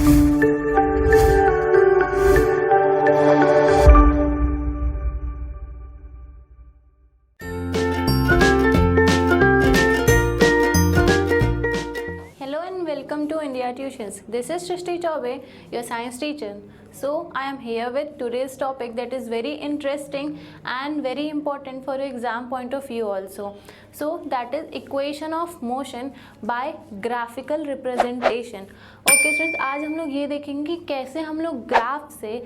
Welcome to India Tuitions. This is Shrishti Chaube, your science teacher. So I am here with today's topic that is very interesting and very important for your exam point of view also. So that is equation of motion by graphical representation. Okay students, आज हम लोग ये देखेंगे कि कैसे हम लोग graph से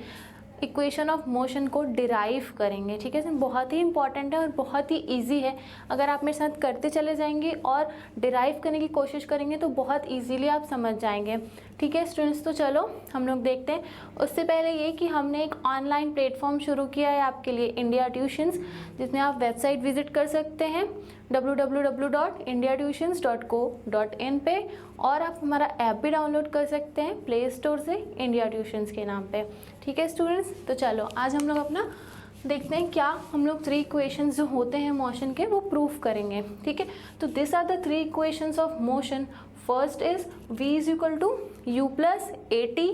इक्वेशन ऑफ मोशन को डिराइव करेंगे। ठीक है, बहुत ही इंपॉर्टेंट है और बहुत ही इजी है। अगर आप मेरे साथ करते चले जाएंगे और डिराइव करने की कोशिश करेंगे तो बहुत इजीली आप समझ जाएंगे। ठीक है स्टूडेंट्स, तो चलो हम लोग देखते हैं। उससे पहले ये कि हमने एक ऑनलाइन प्लेटफॉर्म शुरू किया है आपके लिए, इंडिया ट्यूशंस, जिसमें आप वेबसाइट विजिट कर सकते हैं www.indiatuitions.co.in पे, और आप हमारा ऐप भी डाउनलोड कर सकते हैं प्ले स्टोर से इंडिया ट्यूशंस के नाम पे। ठीक है स्टूडेंट्स, तो चलो आज हम लोग अपना देखते हैं क्या हम लोग 3 इक्वेशंस जो होते हैं मोशन के वो प्रूफ करेंगे। ठीक है, तो this are the 3 equations of motion. First is v is equal to u plus A T,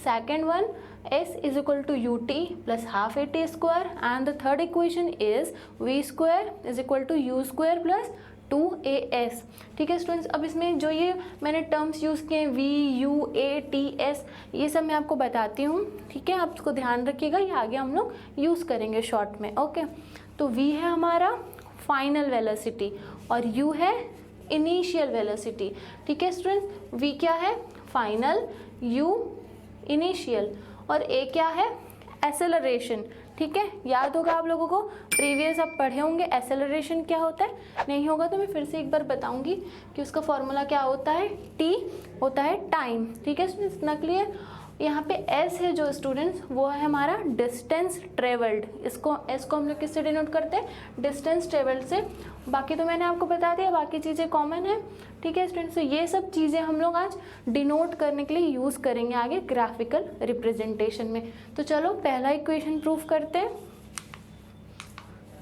second one s is equal to ut plus half at square, and the third equation is v square is equal to u square plus 2as। ठीक है students, अब इसमें जो ये मैंने terms use किए v u a t s, ये सब मैं आपको बताती हूँ। ठीक है, आप इसको ध्यान रखिएगा, ये आगे हम लोग यूज़ करेंगे शॉर्ट में। ओके, तो v है हमारा फाइनल वेलोसिटी और u है इनिशियल वेलोसिटी। ठीक है स्टूडेंट्स, v क्या है फाइनल, u इनिशियल, और a क्या है एक्सेलरेशन। ठीक है, याद होगा आप लोगों को, प्रीवियस आप पढ़े होंगे एक्सेलरेशन क्या होता है। नहीं होगा तो मैं फिर से एक बार बताऊंगी कि उसका फॉर्मूला क्या होता है, t होता है टाइम। ठीक है स्टूडेंट्स, इतना क्लियर। यहाँ पे s है जो स्टूडेंट्स, वो है हमारा डिस्टेंस ट्रेवल्ड। इसको s को हम लोग किससे डिनोट करते हैं, डिस्टेंस ट्रेवल्ड से। बाकी तो मैंने आपको बता दिया, बाकी चीज़ें कॉमन है। ठीक है स्टूडेंट्स, तो ये सब चीज़ें हम लोग आज डिनोट करने के लिए यूज़ करेंगे आगे ग्राफिकल रिप्रेजेंटेशन में। तो चलो पहला इक्वेशन प्रूफ करते हैं।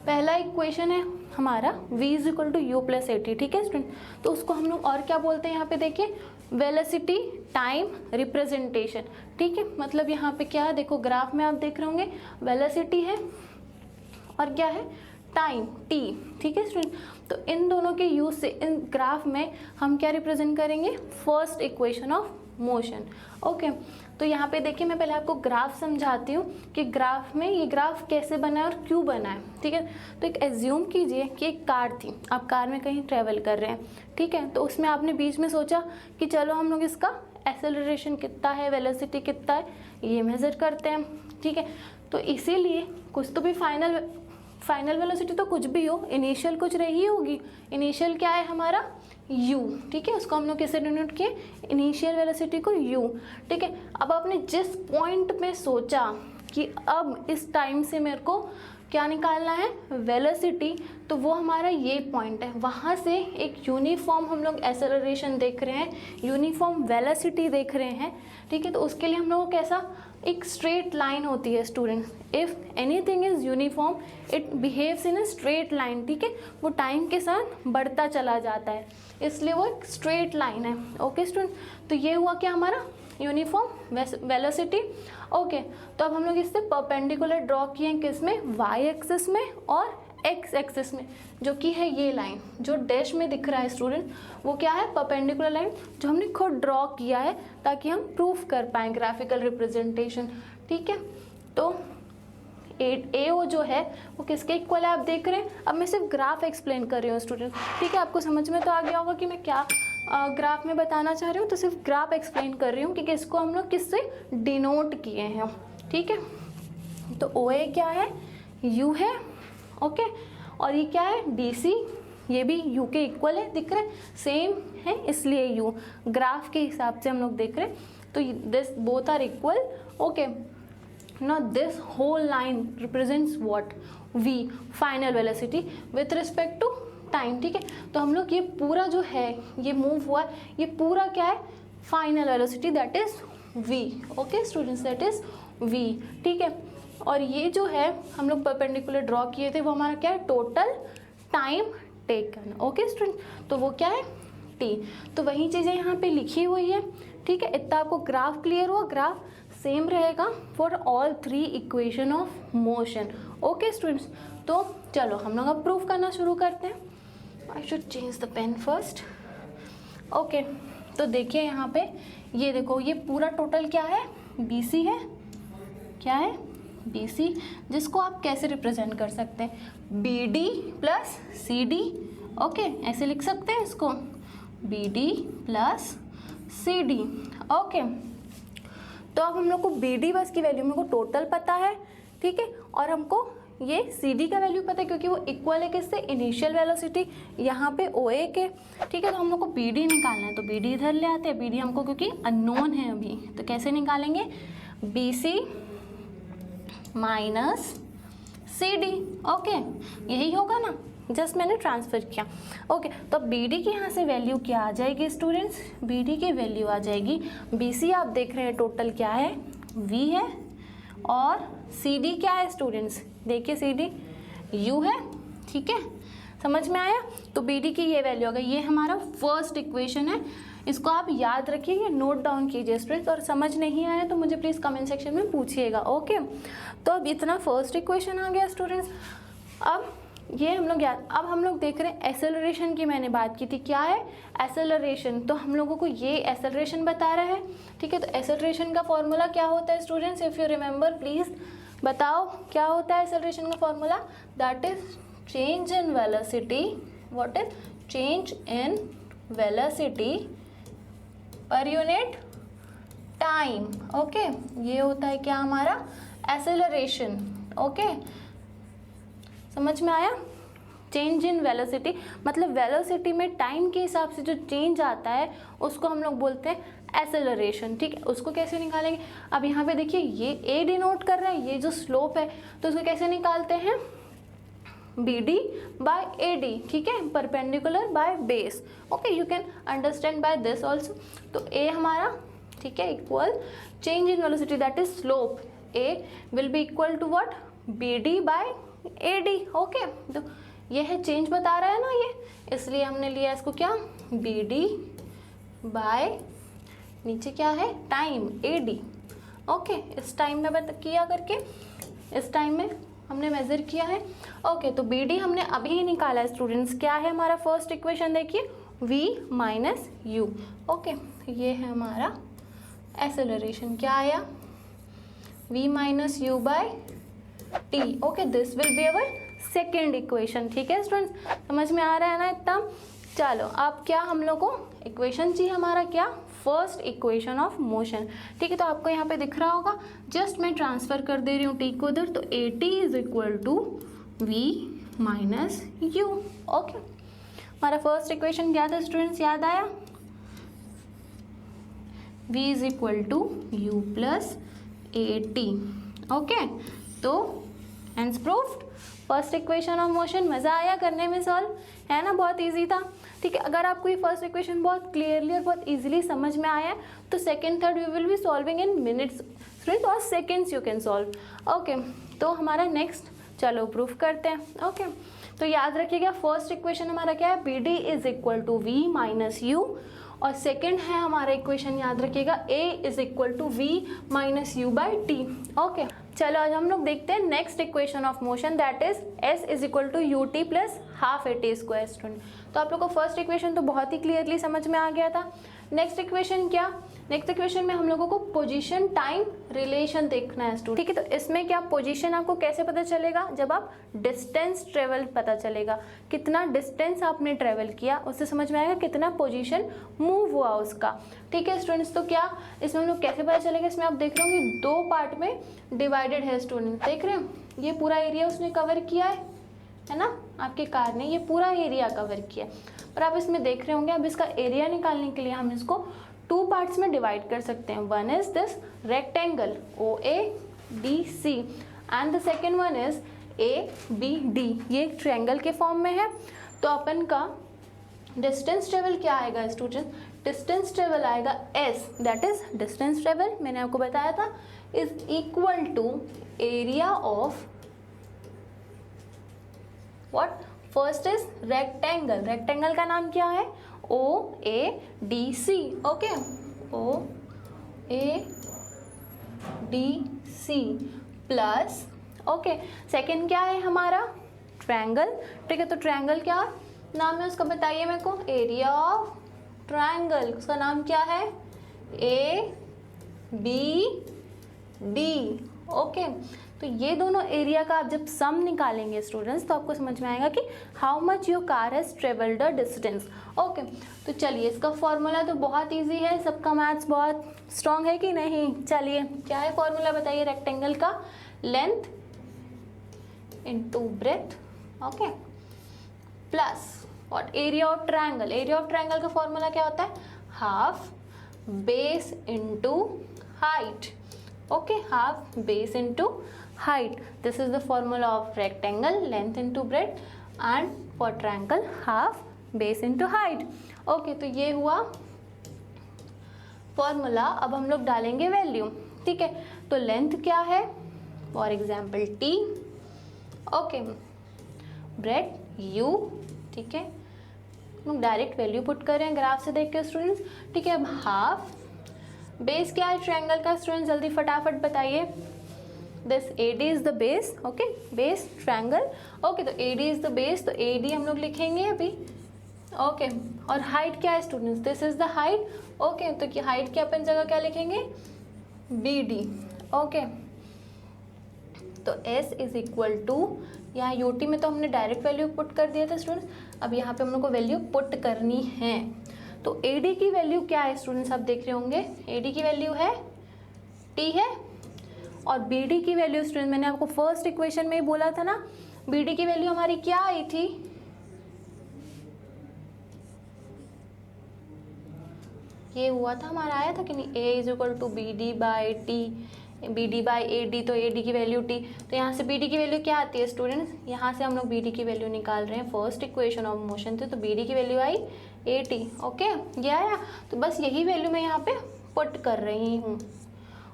पहला इक्वेशन है हमारा v is equal to U plus A T. ठीक है स्टूडेंट, तो उसको हम लोग और क्या बोलते हैं, यहाँ पे देखिए वेलोसिटी टाइम रिप्रेजेंटेशन। ठीक है, मतलब यहाँ पे क्या है, देखो ग्राफ में आप देख रहे होंगे वेलोसिटी है और क्या है टाइम t। ठीक है स्टूडेंट, तो इन दोनों के यूज से इन ग्राफ में हम क्या रिप्रेजेंट करेंगे, first equation of motion. Okay, तो यहाँ पे देखिए मैं पहले आपको ग्राफ समझाती हूँ कि ग्राफ में ये ग्राफ कैसे बना है और क्यों बना है। ठीक है, तो एक एज्यूम कीजिए कि एक कार थी, आप कार में कहीं ट्रेवल कर रहे हैं। ठीक है, तो उसमें आपने बीच में सोचा कि चलो हम लोग इसका एक्सेलरेशन कितना है, वेलोसिटी कितना है, ये मेजर करते हैं। ठीक है, तो इसीलिए कुछ तो भी फाइनल वेलोसिटी तो कुछ भी हो, इनिशियल कुछ रही होगी। इनिशियल क्या है हमारा u। ठीक है, उसको हम लोग कैसे डिनोट किए, इनिशियल वेलोसिटी को u। ठीक है, अब आपने जिस पॉइंट में सोचा कि अब इस टाइम से मेरे को क्या निकालना है, वेलोसिटी, तो वो हमारा ये पॉइंट है। वहाँ से एक यूनिफॉर्म हम लोग एक्सेलरेशन देख रहे हैं, यूनिफॉर्म वेलोसिटी देख रहे हैं। ठीक है, तो उसके लिए हम लोगों को कैसा एक स्ट्रेट लाइन होती है students. If anything is uniform it behaves in a straight line. ठीक है, वो टाइम के साथ बढ़ता चला जाता है, इसलिए वो एक स्ट्रेट लाइन है। ओके स्टूडेंट, तो ये हुआ क्या हमारा यूनिफॉर्म वेलोसिटी। ओके, तो अब हम लोग इससे परपेंडिकुलर ड्रॉ किए हैं, किस में, वाई एक्सिस में और एक्स एक्सिस में, जो कि है ये लाइन जो डैश में दिख रहा है स्टूडेंट, वो क्या है परपेंडिकुलर लाइन जो हमने खुद ड्रॉ किया है ताकि हम प्रूफ कर पाएँ ग्राफिकल रिप्रेजेंटेशन। ठीक है, तो ए ओ जो है वो किसके इक्वल है आप देख रहे हैं। अब मैं सिर्फ ग्राफ एक्सप्लेन कर रही हूँ स्टूडेंट। ठीक है, आपको समझ में तो आ गया होगा कि मैं क्या ग्राफ में बताना चाह रही हूँ, तो सिर्फ ग्राफ एक्सप्लेन कर रही हूँ कि इसको हम लोग किससे डिनोट किए हैं। ठीक है, तो ओ ए क्या है, यू है। ओके, और ये क्या है डी सी, ये भी यू के इक्वल है, दिख रहा है सेम है इसलिए यू। ग्राफ के हिसाब से हम लोग देख रहे हैं, तो this both are equal. Okay, now this whole line represents what, v final velocity with respect to time। ठीक है, तो हम लोग ये पूरा जो है ये मूव हुआ, ये पूरा क्या है final velocity, that is v। Okay students, that is v। ठीक है, और ये जो है हम लोग परपेंडिकुलर ड्रॉ किए थे वो हमारा क्या है, total time taken. Okay student, तो वो क्या है t। तो वही चीज़ें यहाँ पे लिखी हुई है। ठीक है, इतना आपको ग्राफ क्लियर हुआ। ग्राफ सेम रहेगा for all 3 equation of motion. Okay students, तो चलो हम लोग अब प्रूफ करना शुरू करते हैं। I should change the pen first. Okay, तो देखिए यहाँ पे ये देखो, ये पूरा टोटल क्या है, BC है। क्या है, BC, जिसको आप कैसे रिप्रेजेंट कर सकते हैं, BD प्लस CD। ओके, ऐसे लिख सकते हैं इसको, BD प्लस CD। ओके, तो अब हम लोग को BD बस की वैल्यू, मेरे को टोटल पता है, ठीक है, और हमको ये CD का वैल्यू पता है क्योंकि वो इक्वल है किससे, इनिशियल वेलोसिटी यहाँ पे OA के, ठीक है। तो हम लोग को BD निकालना है, तो BD इधर ले आते हैं। BD हमको क्योंकि अननोन है अभी, तो कैसे निकालेंगे, BC माइनस CD। ओके, यही होगा ना, जस्ट मैंने ट्रांसफ़र किया। ओके, तो अब BD की यहाँ से वैल्यू क्या आ जाएगी स्टूडेंट्स, BD की वैल्यू आ जाएगी, BC आप देख रहे हैं टोटल क्या है, V है, और CD क्या है स्टूडेंट्स, देखिए CD U है, ठीक है, समझ में आया। तो BD की ये वैल्यू आ गई, ये हमारा फर्स्ट इक्वेशन है। इसको आप याद रखिए, नोट डाउन कीजिए स्टूडेंट्स, और समझ नहीं आया तो मुझे प्लीज़ कमेंट सेक्शन में पूछिएगा। ओके, तो अब इतना फर्स्ट इक्वेशन आ गया स्टूडेंट्स। अब ये हम लोग याद, अब हम लोग देख रहे हैं एसेलरेशन की, मैंने बात की थी, क्या है एसेलरेशन, तो हम लोगों को ये एसेलरेशन बता रहा है, ठीक है। तो एसेलरेशन का फॉर्मूला क्या होता है students, if you remember please बताओ क्या होता है एसेलरेशन का formula, that is change in velocity. What is change in velocity per unit time. Okay, ये होता है क्या हमारा एसेलरेशन। ओके, समझ में आया, चेंज इन वेलोसिटी मतलब वेलोसिटी में टाइम के हिसाब से जो चेंज आता है उसको हम लोग बोलते हैं एसेलरेशन, ठीक है। उसको कैसे निकालेंगे, अब यहाँ पे देखिए ये A डिनोट कर रहा है, ये जो स्लोप है, तो उसको कैसे निकालते हैं, BD बाय AD, ठीक है, perpendicular by base. Okay, you can understand by this also. तो A हमारा, ठीक है, equal change in velocity that is slope, A will be equal to what, BD by AD। Okay, तो ये है change बता रहा है ना ये, इसलिए हमने लिया इसको क्या, BD बाय नीचे क्या है टाइम AD। ओके, इस टाइम में किया करके, इस टाइम में हमने मेजर किया है। ओके, तो BD हमने अभी निकाला है स्टूडेंट्स, क्या है हमारा फर्स्ट इक्वेशन, देखिए V माइनस U। ओके, ये है हमारा एसेलरेशन, क्या आया, V minus U by T। Okay, this will be our second equation, ठीक है स्टूडेंट्स, समझ में आ रहा है ना इतना। चलो अब क्या हम लोग को इक्वेशन चाहिए, हमारा क्या, फर्स्ट इक्वेशन ऑफ मोशन, ठीक है। तो आपको यहाँ पे दिख रहा होगा, जस्ट मैं ट्रांसफ़र कर दे रही हूँ T को उधर, तो AT is equal to V minus U। Okay, हमारा फर्स्ट इक्वेशन क्या था स्टूडेंट्स, याद आया, V is equal to U plus AT। Okay, तो hence proofed first equation of motion. मज़ा आया करने में सॉल्व, है ना, बहुत इजी था, ठीक है। अगर आपको ये फर्स्ट इक्वेशन बहुत क्लियरली और बहुत इजीली समझ में आया तो second third you will be solving in minutes और seconds you can solve. Okay, तो हमारा नेक्स्ट, चलो प्रूफ करते हैं। ओके, तो याद रखिएगा फर्स्ट इक्वेशन हमारा क्या है, BD is equal to V minus U, और सेकेंड है हमारा इक्वेशन याद रखिएगा A is equal to V minus U by T। Okay, चलो आज हम लोग देखते हैं next equation of motion, that is S is equal to UT plus half AT square student. तो आप लोग को फर्स्ट इक्वेशन तो बहुत ही क्लियरली समझ में आ गया था। नेक्स्ट इक्वेशन क्या, नेक्स्ट इक्वेशन में हम लोगों को पोजीशन टाइम रिलेशन देखना है स्टूडेंट, ठीक है। तो इसमें क्या, पोजीशन आपको कैसे पता चलेगा, जब आप डिस्टेंस ट्रेवल पता चलेगा, कितना डिस्टेंस आपने ट्रेवल किया उससे समझ में आएगा कितना पोजीशन मूव हुआ उसका, ठीक है स्टूडेंट्स। तो क्या इसमें हम लोग कैसे पता चलेगा, इसमें आप देख रहे होंगे दो पार्ट में डिवाइडेड है स्टूडेंट, देख रहे हैं, ये पूरा एरिया उसने कवर किया है ना, आपके कार ने ये पूरा एरिया कवर किया, और आप इसमें देख रहे होंगे। अब इसका एरिया निकालने के लिए हम इसको टू पार्ट्स में डिवाइड कर सकते हैं। One is this rectangle OADC and the second one is ABD, ये एक ट्रायंगल के फॉर्म में है। तो अपन का डिस्टेंस ट्रेवल क्या आएगा स्टूडेंट, डिस्टेंस ट्रेवल आएगा S, that is distance travel मैंने आपको बताया था is equal to area of what, first is rectangle, rectangle का नाम क्या है OADC। Okay, C plus, okay, second क्या है हमारा, ट्रायंगल, ठीक है। तो ट्रायंगल क्या नाम है उसका बताइए मेरे को, एरिया ऑफ ट्रायंगल, उसका नाम क्या है, ए बी डी, ओके। तो ये दोनों एरिया का आप जब सम निकालेंगे स्टूडेंट्स तो आपको समझ में आएगा कि how much your car has travelled the distance, okay. तो चलिए इसका फॉर्मूला तो बहुत इजी है, सबका मैथ्स बहुत स्ट्रांग है कि नहीं, चलिए क्या है फॉर्मूला बताइए, रेक्टेंगल का length into breadth, okay, plus what, area of triangle, area of triangle का फॉर्मूला क्या होता है, half base into height, okay, half base into height. This is the formula of rectangle, length into breadth, and for triangle half base into height. Okay, तो ये हुआ formula. अब हम लोग डालेंगे वैल्यू, ठीक है। तो लेंथ क्या है, for example t, okay, breadth u, ठीक है। हम लोग डायरेक्ट वैल्यू पुट कर रहे हैं ग्राफ से देख के स्टूडेंट्स, ठीक है। अब हाफ बेस क्या है ट्रायंगल का स्टूडेंट, जल्दी फटाफट बताइए, this AD is the base, okay, base triangle, okay. तो AD इज द बेस, तो AD हम लोग लिखेंगे अभी, ओके। और हाइट क्या है students, this is the height, okay. तो हाइट की अपन जगह क्या लिखेंगे, BD, ओके। तो S इज इक्वल टू, यहाँ UT में तो हमने डायरेक्ट वैल्यू पुट कर दिया था स्टूडेंट्स, अब यहाँ पे हम लोग को वैल्यू पुट करनी है। तो AD की वैल्यू क्या है स्टूडेंट्स, आप देख रहे होंगे, AD की वैल्यू है T है, और BD की वैल्यू स्टूडेंट मैंने आपको फर्स्ट इक्वेशन में ही बोला था ना, BD की वैल्यू हमारी क्या आई थी, ये हुआ था हमारा, आया था कि नहीं, A is equal to BD by T, BD by AD, तो AD की वैल्यू T, तो यहाँ से BD की वैल्यू क्या आती है स्टूडेंट्स, यहाँ से हम लोग BD की वैल्यू निकाल रहे हैं, फर्स्ट इक्वेशन ऑफ मोशन थे, तो BD की वैल्यू आई 80, ओके, ये आया। तो बस यही वैल्यू मैं यहाँ पे पुट कर रही हूँ,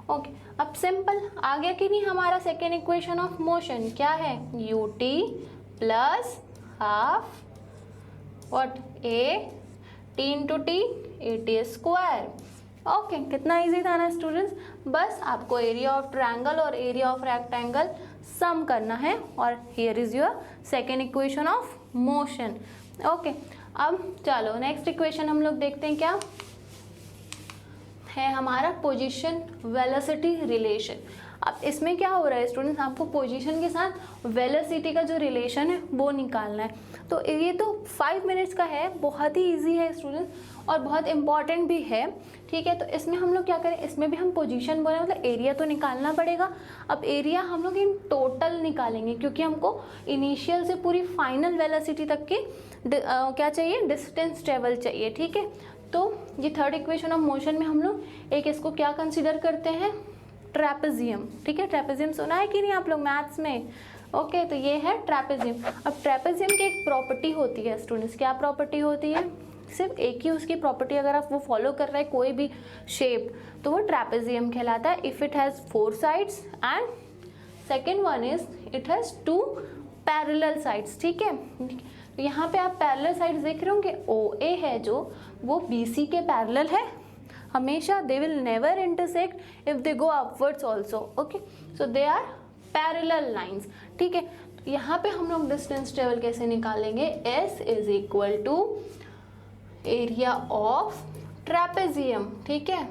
ओके। अब सिंपल आ गया कि नहीं, हमारा सेकेंड इक्वेशन ऑफ मोशन क्या है, UT plus half what, AT into T, AT square, okay. कितना इजी था ना स्टूडेंट्स, बस आपको एरिया ऑफ ट्रायंगल और एरिया ऑफ रेक्टेंगल सम करना है, और here is your second equation of motion, okay. अब चलो नेक्स्ट इक्वेशन हम लोग देखते हैं, क्या है हमारा, पोजीशन वेलोसिटी रिलेशन। अब इसमें क्या हो रहा है स्टूडेंट्स, आपको पोजीशन के साथ वेलोसिटी का जो रिलेशन है वो निकालना है। तो ये तो 5 मिनट्स का है, बहुत ही इजी है स्टूडेंट्स, और बहुत इंपॉर्टेंट भी है, ठीक है। तो इसमें हम लोग क्या करें, इसमें भी हम पोजीशन बोले मतलब एरिया तो निकालना पड़ेगा। अब एरिया हम लोग इन टोटल निकालेंगे, क्योंकि हमको इनिशियल से पूरी फाइनल वेलोसिटी तक की क्या चाहिए, डिस्टेंस ट्रेवल चाहिए, ठीक है। तो ये थर्ड इक्वेशन ऑफ मोशन में हम लोग एक इसको क्या कंसिडर करते हैं, ट्रेपेजियम, ठीक है। ट्रेपेजियम सुना है कि नहीं आप लोग मैथ्स में, ओके। तो ये है ट्रेपेजियम। अब ट्रेपेजियम की एक प्रॉपर्टी होती है स्टूडेंट्स, क्या प्रॉपर्टी होती है, सिर्फ एक ही उसकी प्रॉपर्टी अगर आप वो फॉलो कर रहे हैं कोई भी शेप, तो वो ट्रेपेजियम कहलाता है, if it has 4 sides and second one is it has 2 parallel sides, ठीक है। तो यहाँ पे आप पैरेलल साइड्स देख रहे होंगे, OA है जो वो BC के पैरेलल है हमेशा, they will never intersect if they go upwards also, okay. So they are parallel lines, ठीक है। तो यहाँ पे हम लोग डिस्टेंस ट्रेवल कैसे निकालेंगे, S is equal to area of trapezium, ठीक है।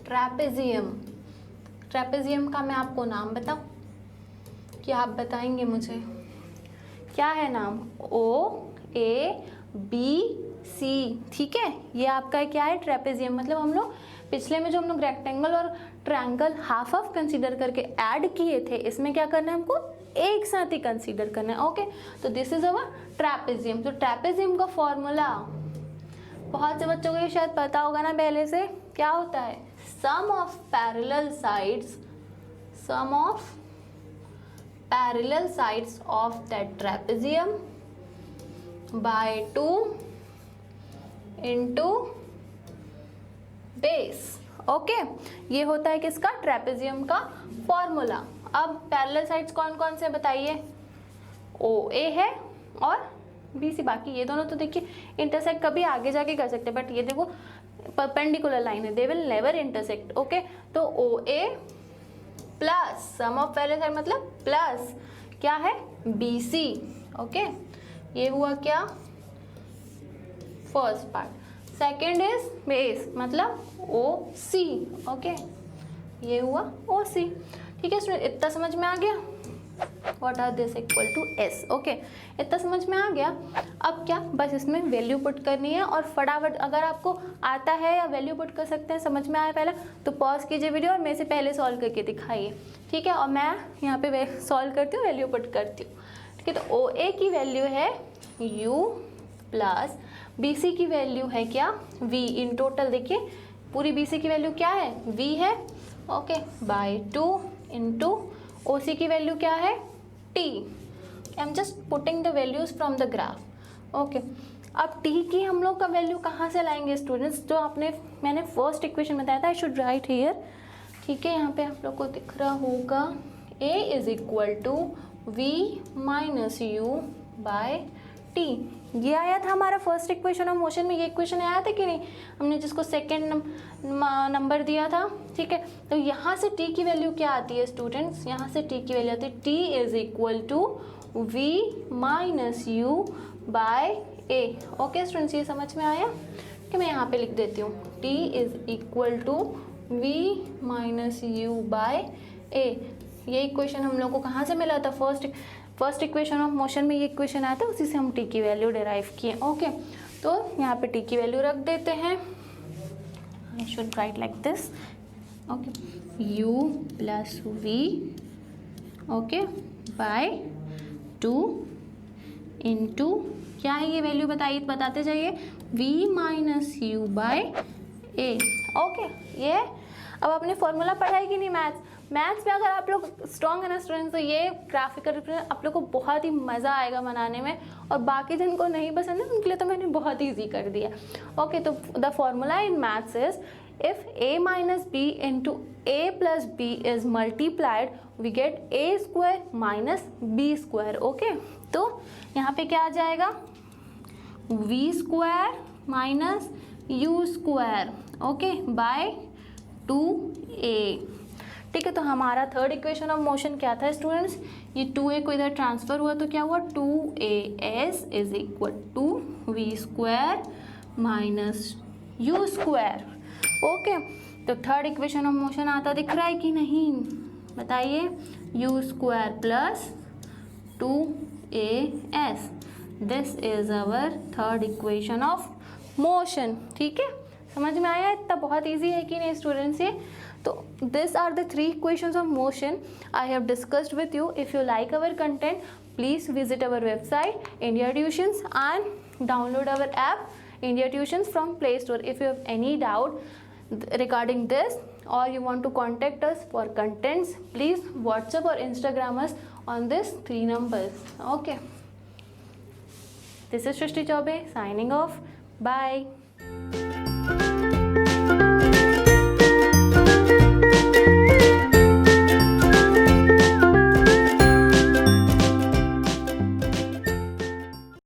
ट्रेपेजियम, ट्रेपेजियम का मैं आपको नाम बताऊं, क्या आप बताएंगे मुझे, क्या है नाम, OABC, ठीक है। ये आपका क्या है, ट्रेपेजियम। मतलब हम लोग पिछले में जो हम लोग रेक्टेंगल और ट्रायंगल हाफ हाफ कंसीडर करके ऐड किए थे, इसमें क्या करना है हमको एक साथ ही कंसीडर करना है, ओके। तो दिस इज अवर ट्रेपेजियम। तो ट्रेपेजियम का फॉर्मूला बहुत से बच्चों को ये शायद पता होगा ना पहले से, क्या होता है, sum of parallel sides, sum of parallel sides of that trapezium by 2 into base, okay. ये होता है किसका, ट्रेपेजियम का फॉर्मूला। अब पैरेलल साइड्स कौन कौन से बताइए, OA है और BC, बाकी ये दोनों तो देखिए इंटरसेक्ट कभी आगे जाके कर सकते हैं, बट ये देखो परपेंडिकुलर लाइन है, दे विल नेवर इंटरसेक्ट। ओके, तो ओ ए प्लस सम ऑफ पहले साइड मतलब प्लस क्या है बी सी। ओके, ये हुआ क्या first part. Second is base मतलब ओ सी। ओके, ये हुआ ओ सी। ठीक है स्टूडेंट, इतना समझ में आ गया। What are this equal to S. Okay, इतना समझ में आ गया। अब क्या बस इसमें वैल्यू पुट करनी है और फटाफट अगर आपको आता है या वैल्यू पुट कर सकते हैं, समझ में आया पहले तो पॉज कीजिए वीडियो और मेरे से पहले सॉल्व करके दिखाइए। ठीक है, और मैं यहाँ पे सॉल्व करती हूँ, वैल्यू पुट करती हूँ। ठीक है, तो ओ ए की वैल्यू है u प्लस बी सी की वैल्यू है क्या v। इन टोटल देखिए पूरी बी सी की वैल्यू क्या है v है। ओके, बाय 2 इंटू ओ सी की वैल्यू क्या है t। I am just putting the values from the graph. Okay, अब t की हम लोग का वैल्यू कहाँ से लाएंगे स्टूडेंट्स, जो मैंने फर्स्ट इक्वेशन बताया था। आई शुड राइट हियर। ठीक है, यहाँ पे आप लोग को दिख रहा होगा a is equal to v minus you by T. ये आया था हमारा फर्स्ट इक्वेशन ऑफ मोशन में। ये इक्वेशन आया था कि नहीं, हमने जिसको सेकेंड नंबर दिया था। ठीक है, तो यहाँ से t की वैल्यू क्या आती है स्टूडेंट्स, यहाँ से t की वैल्यू आती है t is equal to v minus you by A. Okay students, ये समझ में आया कि मैं यहाँ पे लिख देती हूँ t is equal to v minus you by a. ये इक्वेशन हम लोग को कहाँ से मिला था, फर्स्ट इक्वेशन ऑफ मोशन में ये इक्वेशन आया था, उसी से हम टी की वैल्यू डिराइव किए। ओके, तो यहाँ पे टी की वैल्यू रख देते हैं। I should write like this. Okay, u plus V okay by 2 into क्या है ये वैल्यू बताते जाइए v minus you by A. Okay, ये अब आपने फॉर्मूला पढ़ा है कि नहीं मैथ्स में अगर आप लोग स्ट्रॉन्ग है ना स्टूडेंट, तो ये ग्राफिकल रिप्रेजेंट आप लोग को बहुत ही मज़ा आएगा बनाने में। और बाकी जिनको नहीं पसंद है उनके लिए तो मैंने बहुत ईजी कर दिया। ओके, तो the formula in maths is if a minus B into A plus B is multiplied we get a square minus B square. Okay, तो यहाँ पे क्या आ जाएगा v square minus U square okay by 2a। ठीक है, तो हमारा थर्ड इक्वेशन ऑफ मोशन क्या था स्टूडेंट्स, ये 2a को इधर ट्रांसफर हुआ तो क्या हुआ 2as is equal to V square minus U square. Okay, तो थर्ड इक्वेशन ऑफ मोशन आता दिख रहा है कि नहीं बताइए, U square plus 2as, this is our third equation of motion. ठीक है, समझ में आया, इतना बहुत इजी है कि नहीं स्टूडेंट्स ये। तो this are the 3 equations of motion I have discussed with you. If you like our content, please visit our website India Tuitions and download our app India Tuitions from Play Store. If you have any doubt regarding this or you want to contact us for contents, please WhatsApp or Instagram us on this 3 numbers. Okay, this is Shrishti Chaube signing off. Bye.